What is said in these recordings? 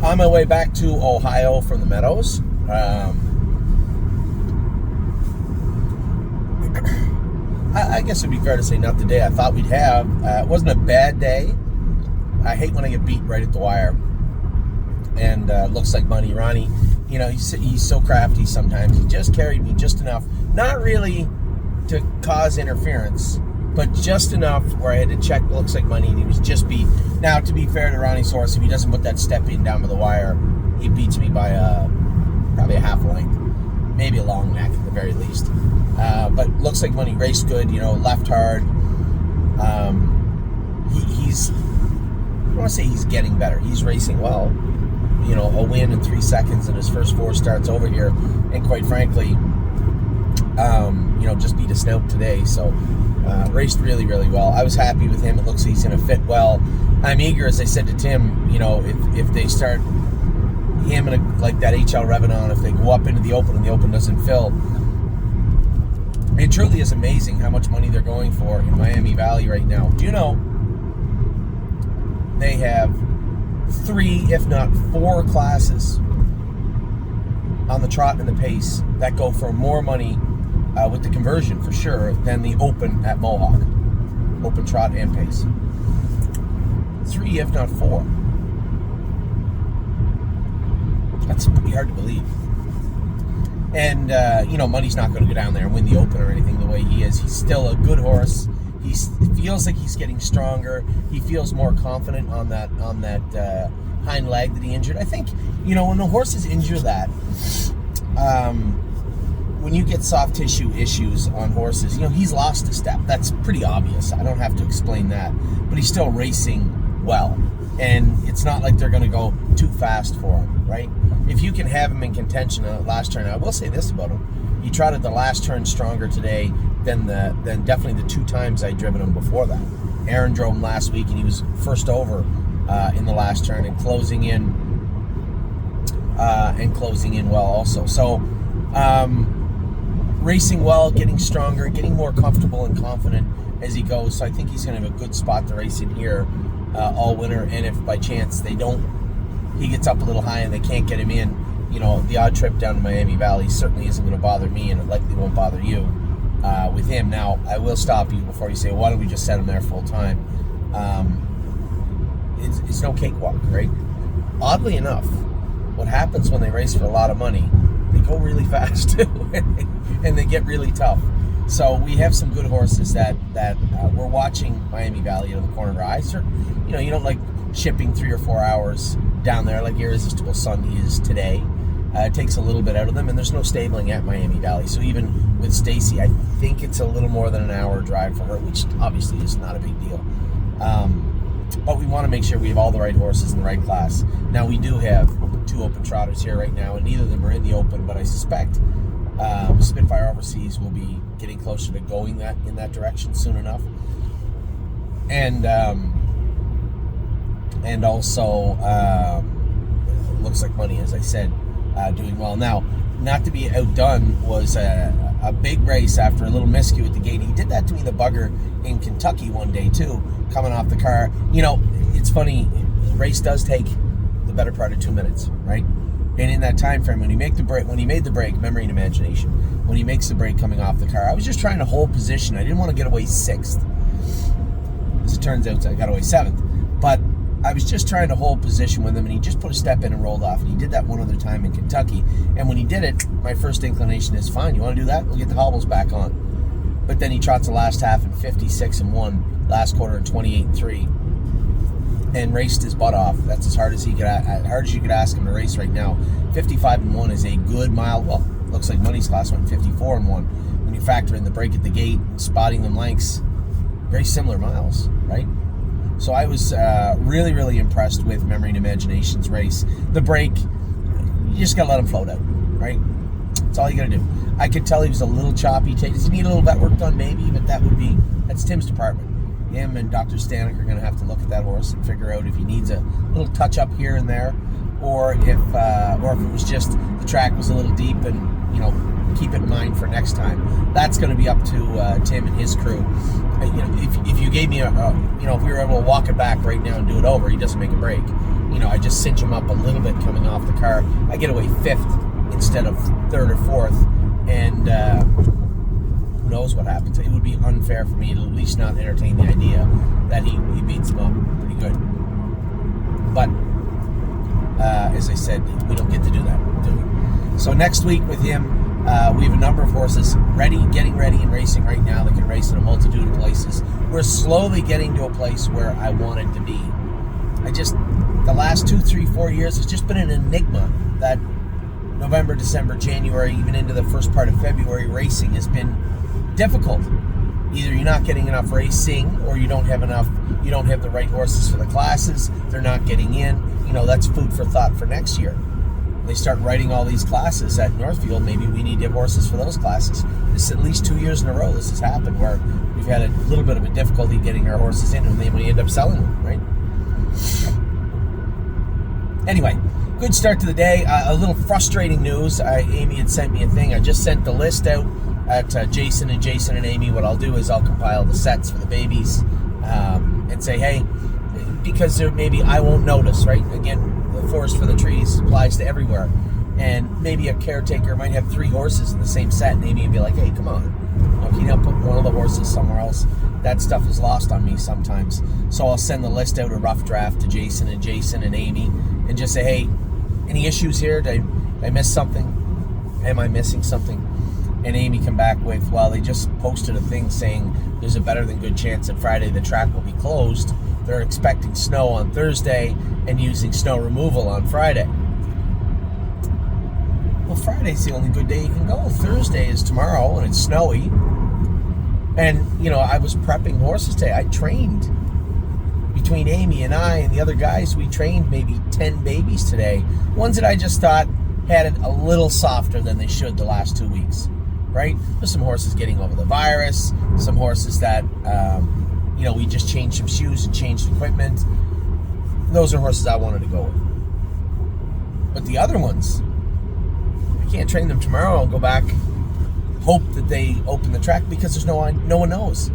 on my way back to Ohio from the Meadows. I guess it'd be fair to say not the day I thought we'd have. It wasn't a bad day. I hate when I get beat right at the wire. And looks like money. Ronnie, you know, he's so crafty sometimes. He just carried me just enough. Not really to cause interference, but just enough where I had to check looks like money, and he was just beat. Now, to be fair to Ronnie's horse, if he doesn't put that step in down by the wire, he beats me by probably a half length, maybe a long neck at the very least. But looks like money raced good, you know, left hard. He's, I don't want to say he's getting better. He's racing well. You know, a win in 3 seconds in his first 4 starts over here, and quite frankly, you know, just beat a snout today. So raced really, really well. I was happy with him. It looks like he's going to fit well. I'm eager, as I said to Tim, you know, if they start him and like that HL Revenant, if they go up into the Open and the Open doesn't fill, it truly is amazing how much money they're going for in Miami Valley right now. Do you know they have 3, if not 4 classes on the trot and the pace that go for more money with the conversion for sure than the Open at Mohawk. Open trot and pace. 3, if not 4. That's pretty hard to believe. And, you know, money's not going to go down there and win the Open or anything the way he is. He's still a good horse. He feels like he's getting stronger. He feels more confident on that hind leg that he injured. I think, you know, when the horses injure that, when you get soft tissue issues on horses, you know, he's lost a step. That's pretty obvious. I don't have to explain that. But he's still racing well. And it's not like they're going to go too fast for him, right? If you can have him in contention on the last turn, I will say this about him. He trotted the last turn stronger today than definitely the 2 times I'd driven him before that. Aaron drove him last week, and he was first over in the last turn and closing in well also. So racing well, getting stronger, getting more comfortable and confident as he goes. So I think he's going to have a good spot to race in here all winter. And if by chance he gets up a little high and they can't get him in, you know, the odd trip down to Miami Valley certainly isn't going to bother me, and it likely won't bother you with him. Now, I will stop you before you say, why don't we just set him there full time? It's no cakewalk, right? Oddly enough, what happens when they race for a lot of money, they go really fast too, and they get really tough. So we have some good horses that we're watching Miami Valley out of the corner of our eyes. You know, you don't like shipping 3 or 4 hours down there like Irresistible Sun is today. It takes a little bit out of them, and there's no stabling at Miami Valley. So even with Stacy, I think it's a little more than an hour drive for her, which obviously is not a big deal. But we want to make sure we have all the right horses in the right class. Now, we do have 2 Open trotters here right now, and neither of them are in the Open, but I suspect Spitfire Overseas will be getting closer to going in that direction soon enough. And also looks like money, as I said, doing well. Now, not to be outdone was a big race after a little miscue at the gate. He did that to me, the bugger, in Kentucky one day too, coming off the car. You know, it's funny, the race does take the better part of 2 minutes, right? And in that time frame, when he made the break, memory and imagination, when he makes the break coming off the car, I was just trying to hold position. I didn't want to get away 6th. As it turns out, I got away 7th. But I was just trying to hold position with him, and he just put a step in and rolled off. And he did that one other time in Kentucky. And when he did it, my first inclination is, fine, you want to do that? We'll get the hobbles back on. But then he trots the last half in 56-1, last quarter in 28-3, and raced his butt off. That's as hard as you could ask him to race right now. 55-1 is a good mile. Well, looks like Money's class went 54-1. When you factor in the break at the gate, spotting them lengths, very similar miles, right? So I was really, really impressed with Memory and Imagination's race. The break, you just got to let him float out, right? That's all you got to do. I could tell he was a little choppy. Does he need a little vet work done? Maybe, but that's Tim's department. Him and Dr. Stanek are going to have to look at that horse and figure out if he needs a little touch up here and there, or if it was just the track was a little deep and, you know, keep it in mind for next time. That's going to be up to Tim and his crew. You know, if you gave me if we were able to walk it back right now and do it over, he doesn't make a break. I just cinch them up a little bit coming off the car. I get away 5th instead of 3rd or 4th, and who knows what happens. It would be unfair for me to at least not entertain the idea that he beats them up pretty good. But as I said, we don't get to do that, do we? So next week with him, we have a number of horses getting ready and racing right now that can race in a multitude of places. We're slowly getting to a place where I wanted to be. The last 2, 3, 4 years, it's just been an enigma that November, December, January, even into the first part of February, racing has been difficult. Either you're not getting enough racing, or you don't have the right horses for the classes. They're not getting in. That's food for thought for next year. They start writing all these classes at Northfield. Maybe we need to have horses for those classes. This is at least 2 years in a row this has happened, where we've had a little bit of a difficulty getting our horses in, and then we end up selling them, right? Anyway, good start to the day. A little frustrating news. Amy had sent me a thing. I just sent the list out at Jason and Amy. What I'll do is I'll compile the sets for the babies and say, hey, because maybe I won't notice, right? Again, the forest for the trees applies to everywhere. And maybe a caretaker might have 3 horses in the same set, and Amy would be like, hey, come on. Can you not put one of the horses somewhere else? That stuff is lost on me sometimes. So I'll send the list out, a rough draft, to Jason and Amy, and just say, hey, any issues here? Did I miss something? Am I missing something? And Amy come back with, well, they just posted a thing saying there's a better than good chance that Friday the track will be closed. They're expecting snow on Thursday and using snow removal on Friday. Well, Friday's the only good day you can go. Thursday is tomorrow, and it's snowy. And, I was prepping horses today. I trained. Between Amy and I and the other guys, we trained maybe 10 babies today. Ones that I just thought had it a little softer than they should the last 2 weeks, right? There's some horses getting over the virus, some horses that, we just changed some shoes and changed equipment. Those are horses I wanted to go with. But the other ones, I can't train them tomorrow. I'll go back, hope that they open the track, because there's no one knows.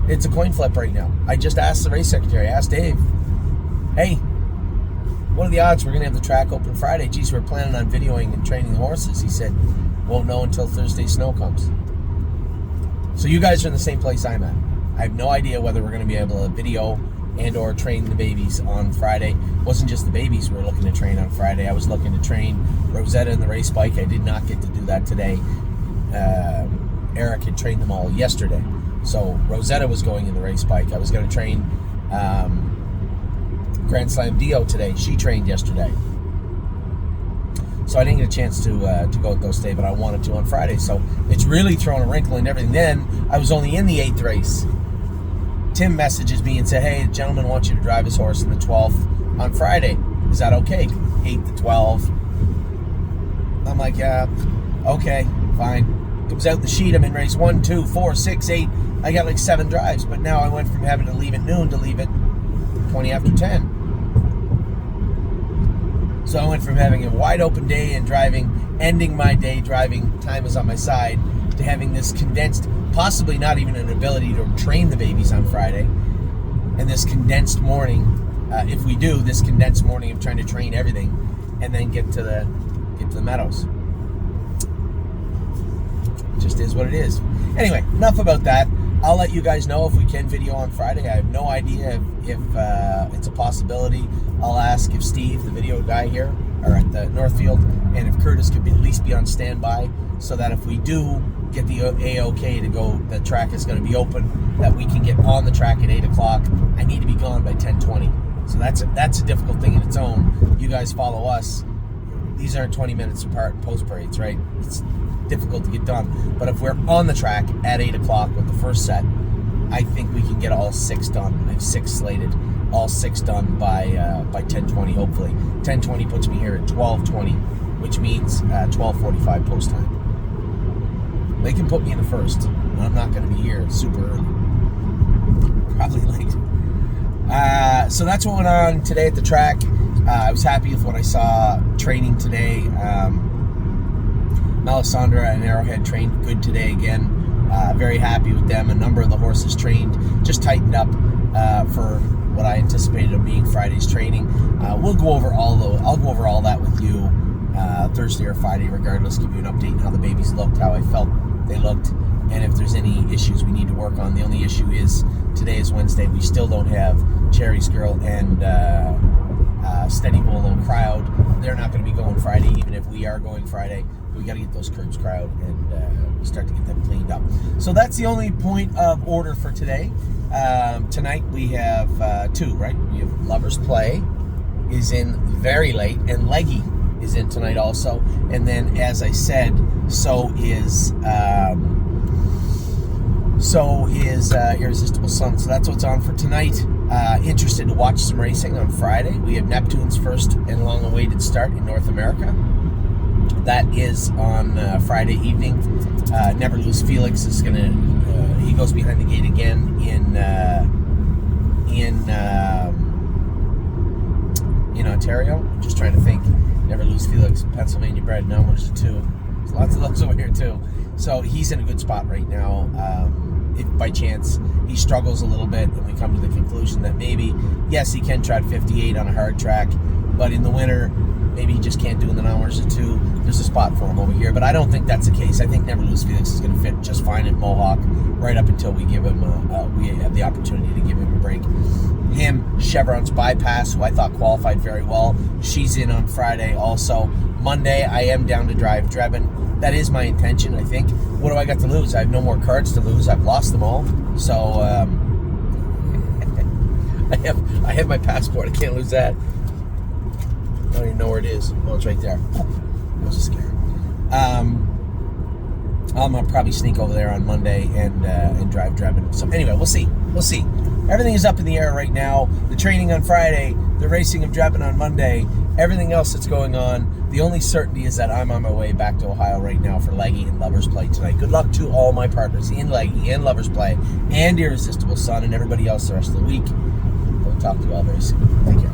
It's a coin flip right now. I just asked the race secretary, I asked Dave, hey, what are the odds we're going to have the track open Friday? Geez, we're planning on videoing and training the horses. He said, won't know until Thursday snow comes. So you guys are in the same place I'm at. I have no idea whether we're going to be able to video and or train the babies on Friday. It wasn't just the babies we were looking to train on Friday. I was looking to train Rosetta and the race bike. I did not get to do that today. Eric had trained them all yesterday. So Rosetta was going in the race bike. I was going to train Grand Slam Dio today. She trained yesterday. So I didn't get a chance to go with those today, but I wanted to on Friday. So it's really thrown a wrinkle in everything. Then I was only in the 8th race. Tim messages me and said, hey, the gentleman wants you to drive his horse in the 12th on Friday. Is that okay? 8 to 12. I'm like, yeah, okay, fine. Comes out the sheet. I'm in race 1, 2, 4, 6, 8. I got like 7 drives, but now I went from having to leave at noon to leave at 20 after 10. So I went from having a wide open day and ending my day driving, time is on my side, to having this condensed, possibly not even an ability to train the babies on Friday, and this condensed morning, if we do, this condensed morning of trying to train everything, and then get to the meadows. It just is what it is. Anyway, enough about that. I'll let you guys know if we can video on Friday. I have no idea if it's a possibility. I'll ask if Steve, the video guy here, or at the Northfield, and if Curtis could at least be on standby, so that if we do get the A-OK to go, the track is going to be open, that we can get on the track at 8 o'clock. I need to be gone by 10:20. So that's a difficult thing in its own. You guys follow us. These aren't 20 minutes apart post parades, right? It's difficult to get done. But if we're on the track at 8 o'clock with the first set, I think we can get all 6 done. I have 6 slated. All 6 done by 10:20, hopefully. 10:20 puts me here at 12:20, which means 12:45 post time. They can put me in the first, and I'm not going to be here super early. Probably late. So that's what went on today at the track. I was happy with what I saw training today. Melisandre and Arrowhead trained good today again. Very happy with them. A number of the horses trained, just tightened up for what I anticipated of being Friday's training. I'll go over all that with you Thursday or Friday, regardless. Give you an update on how the babies looked, how I felt they looked, and if there's any issues we need to work on. The only issue is today is Wednesday. We still don't have Cherry's girl and Steady Bolo crowd. They're not going to be going Friday, even if we are going Friday. We got to get those curbs crowd and start to get them cleaned up. So that's the only point of order for today. Tonight we have two, right? We have Lovers Play is in very late, and Leggy is in tonight also. And then, as I said, so is Irresistible Sun. So that's what's on for tonight. Interested to watch some racing on Friday. We have Neptune's first and long-awaited start in North America. That is on Friday evening. Never Lose Felix is gonna. He goes behind the gate again in Ontario. I'm just trying to think. Never Lose Felix, Pennsylvania bred. No, there's two. There's lots of those over here too. So he's in a good spot right now. If by chance he struggles a little bit and we come to the conclusion that maybe, yes, he can trot 58 on a hard track, but in the winter, maybe he just can't do in the hours or two, there's a spot for him over here. But I don't think that's the case. I think Never Lose Felix is going to fit just fine at Mohawk right up until we give him we have the opportunity to give him a break. Him, Chevron's Bypass, who I thought qualified very well. She's in on Friday also. Monday, I am down to drive Drebin. That is my intention, I think. What do I got to lose? I have no more cards to lose. I've lost them all. So, I have my passport. I can't lose that. I don't even know where it is. Oh, it's right there. I was just scared. I'll probably sneak over there on Monday and drive Drebin. So anyway, we'll see. We'll see. Everything is up in the air right now. The training on Friday, the racing of Drebin on Monday, everything else that's going on. The only certainty is that I'm on my way back to Ohio right now for Leggy and Lovers Play tonight. Good luck to all my partners in Leggy and Lovers Play and Irresistible Sun and everybody else the rest of the week. We'll talk to you all very soon. Take care.